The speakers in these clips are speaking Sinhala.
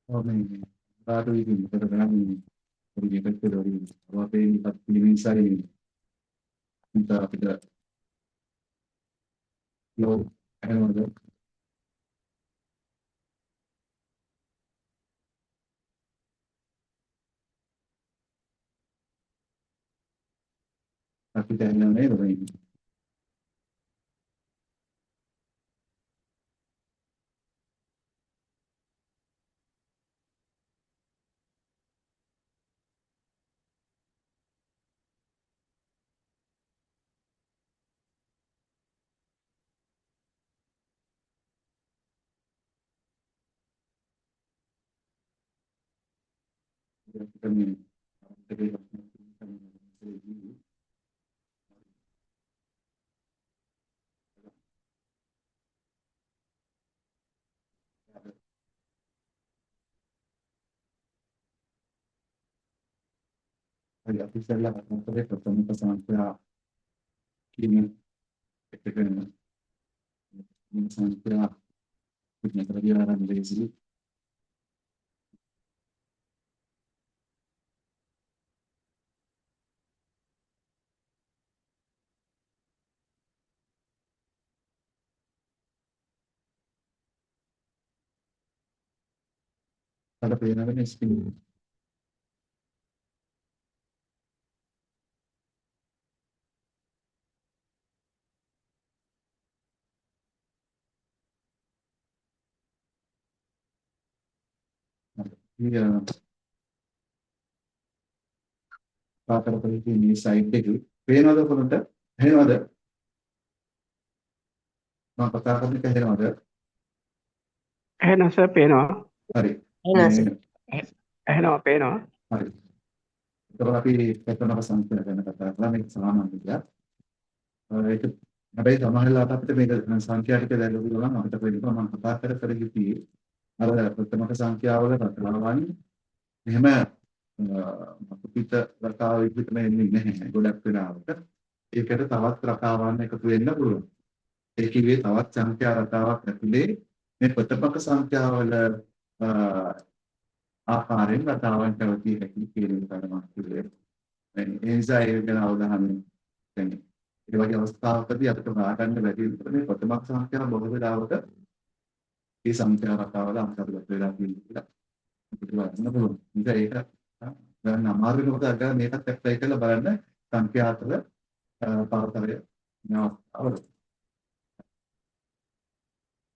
Oh, may baru ini terkadang pergi ke dari apa yang kita pilih saya ini kita tidak low ada tapi tidak yang lain ini kami terlibat ada official lah terlibat bertemu pasangan pihak kini ketika ini pasangan pihak punya perjalanan dari sini ada perjalanan ini spin iya පාතර පොලිසිය මේ සයිඩ් එකේ පේනවද කොහොමද එහෙනවද මම කතා කරන එක එහෙනවද එහෙනම් සර් පේනවා. හරි එහෙනම් මේ සර්. එහෙනම් පේනවා. හරි එතකොට අපි පෙතනක සංකේත ගැන කතා කරා මේක සාමාන්‍ය දෙයක් ඒක හැබැයි සමහර වෙලාවට අපිට මේක සංඛ්‍යා ටික දැල්ලා බලනවා අපිට වෙනවා මම කතා කර හිටියේ අර ප්‍රථමක සංඛ්‍යාවල රටාවන් එහෙම අපිට රටාව විදිහට එන්නේ නැහැ ගොඩක් වෙලාවට ඒකට තවත් රටාවන් එකතු වෙන්න පුළුවන් ඒ කිව්වේ තවත් සංඛ්‍යා රටාවක් ඇතුලේ මේ ප්‍රථමක සංඛ්‍යාවල ආකාරයෙන් රටාවන් පැවතිය හැකි කියන එක තමයි මම කිව්වේ ඒ නිසා ඒක ගැන අවධානය දෙන්න ඒ වගේ අවස්ථාවකදී අපිට හොයාගන්න බැරි විදිහට මේ ප්‍රථමක සංඛ්‍යාව බොහෝ වෙලාවට ඒ සංඛ්‍යා රටාවල අන්තර්ගත වෙලා තියෙනවා අපිට වන්න පුළුවන්. ඉතින් ඒක ගන්න අමාරු වෙනකොට අර මේකත් ඇප්ලයි කරලා බලන්න සංඛ්‍යා අතර පරතරය නවත්තවල.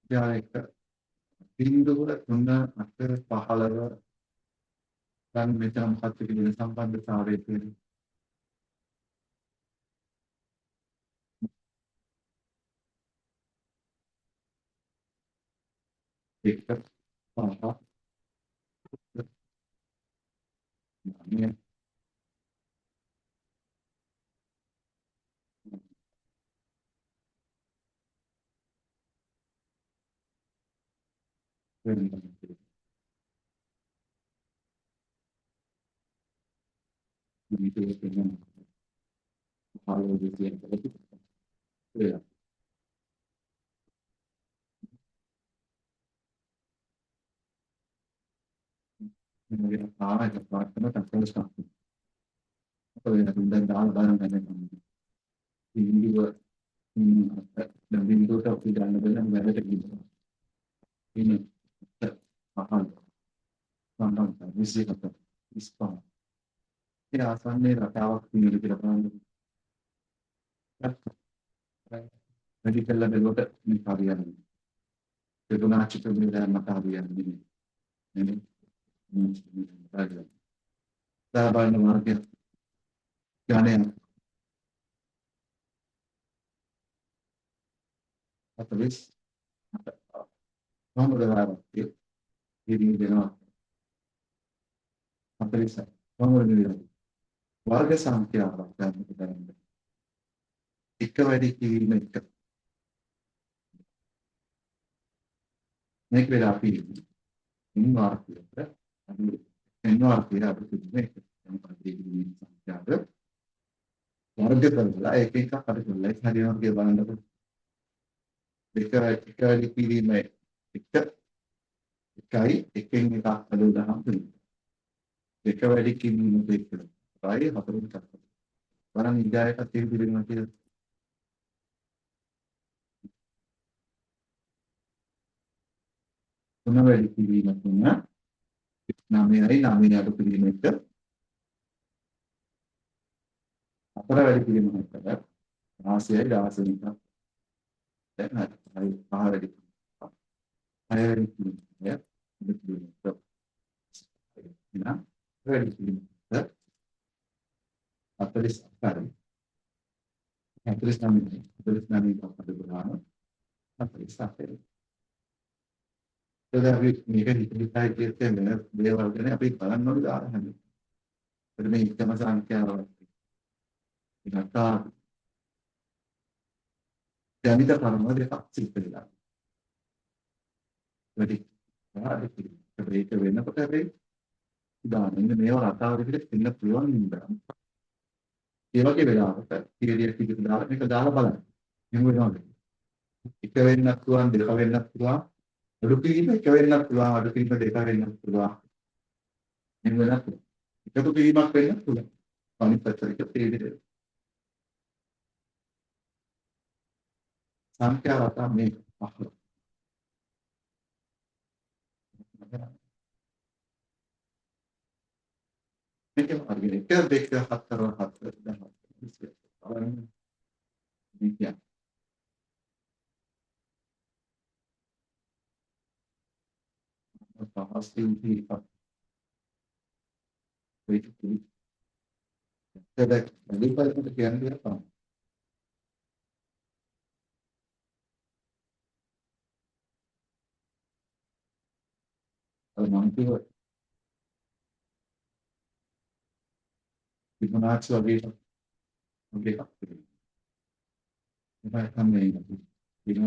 ඒක බිංදුව 3 8 15 ගන්න මෙතන මොකක්ද කියන සම්බන්ධතාවය තියෙනවා. ඒක පහ මේ වෙනවා. මේක තියෙනවා. හාලෝ දෙවියන් කියලා. මේක පාරක පාර්තන තකල ස්ටාප්. අපේ දැන් දාලා බලන්න ගන්න. බිංදුව දැන් බිංදුවට අපි ගන්න බැලන් වැඩට ගිහින්. ඉන්නේ පහළ සම්බන්ධ විශේෂකට ඉස්පා. ඒ ආසන්නයේ රටාවක් තියෙන කියලා බලන්න. වැඩි කළ බැලුවට මේ කාර්යයන්නේ. දෙතුනාචිත මෙතන කාර්යයන්නේ. නේ. බලන්න මාර්ගය යන්නේ අතලිස් මොනවද කරන්නේ ඉතින් දෙනවා අතලිස් මොනවද දෙන්නේ වර්ග සංඛ්‍යාවක් ගන්න පුතන්නේ එක වැඩි කිරීම එක මේක වෙලා අපි ඉන් වාර්තියට අපි එන් වාර්තියට අපි කියන්නේ මොකක්ද මේ සංඛ්‍යාව වර්ග කරලා එක එකක් අපි කරලා ඒක හරියනවා කියලා බලන්නකො එක වැඩි කිරීම එක එකයි එකෙන් එකක් අඩු දහම් වෙනවා. එක වැඩි කිරීමක එක. රයි හතරෙන් එකක්. බලන්න ඉඩයක තියෙන පිළිගන්න කියලා. තුන වැඩි කිරීම තුන 9යි 9 අඩු කිරීම එක. හතර වැඩි කිරීම හතර 16යි 16 එක. දැන් හරි පහ වැඩි කිරීම. හය වැඩි කිරීම හය අඩු කිරීම එක. එහෙනම් වැඩි කිරීම එක 48යි 49යි 49යි අඩු කරාම 48යි. එතකොට අපි මේක හිතයි කියන වෙන දේවල් ගැන අපි බලන්න ඕනේ ආරම්භ. එතකොට මේ එකම සංඛ්‍යාව ඉලක්කා ජනිත කර්ම දෙකක් සිද්ධ වෙනවා. වැඩි ආදී ඒක වෙනකොට හැබැයි උදාහරණයක් මේවා රටාව විදිහට දෙන්න පුළුවන් නේද? ඒ වගේ වෙලාවක ඉරිදියක් විදිහට දාලා මේක දාලා බලන්න. එහෙම වෙනවද? එක වෙන්නත් පුළුවන් දෙක වෙන්නත් පුළුවන්. අඩු කිරීම එක වෙන්නත් පුළුවන් අඩු කිරීම දෙක වෙන්නත් පුළුවන්. එහෙම වෙනත් එකතු කිරීමක් වෙන්නත් පුළුවන්. අනිත් පැත්තට ඒ විදිහට සංඛ්‍යා රටා මේ පහ. මේක අරගෙන එක දෙක හතර හතර 10 බලන්න. විද්‍යාව පහස්තින් ඉතිපත් වෙයිටි. ඒක දෙපළකට කියන්නේ තමයි. අර මම කිව්ව විපනාච වගේ එකක් තියෙනවා. ඒක තමයි ඉතින්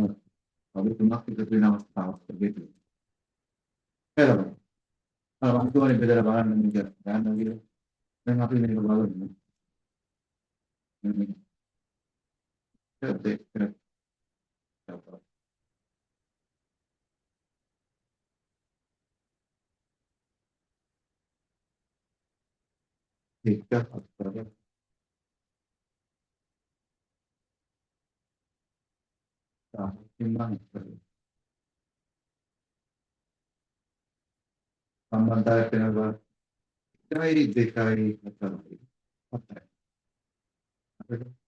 අපි තුනක් එකතු වෙන අවස්ථාවක් තිබෙනවා. එහෙනම් මම කියවනේ බෙදලා බලන්න මේක ගන්න කියලා. දැන් අපි මේක බලමු. මේක දෙක එක හතර සම්බන්ධතාවය වෙනවා. එකයි දෙකයි හතරයි. හතරයි.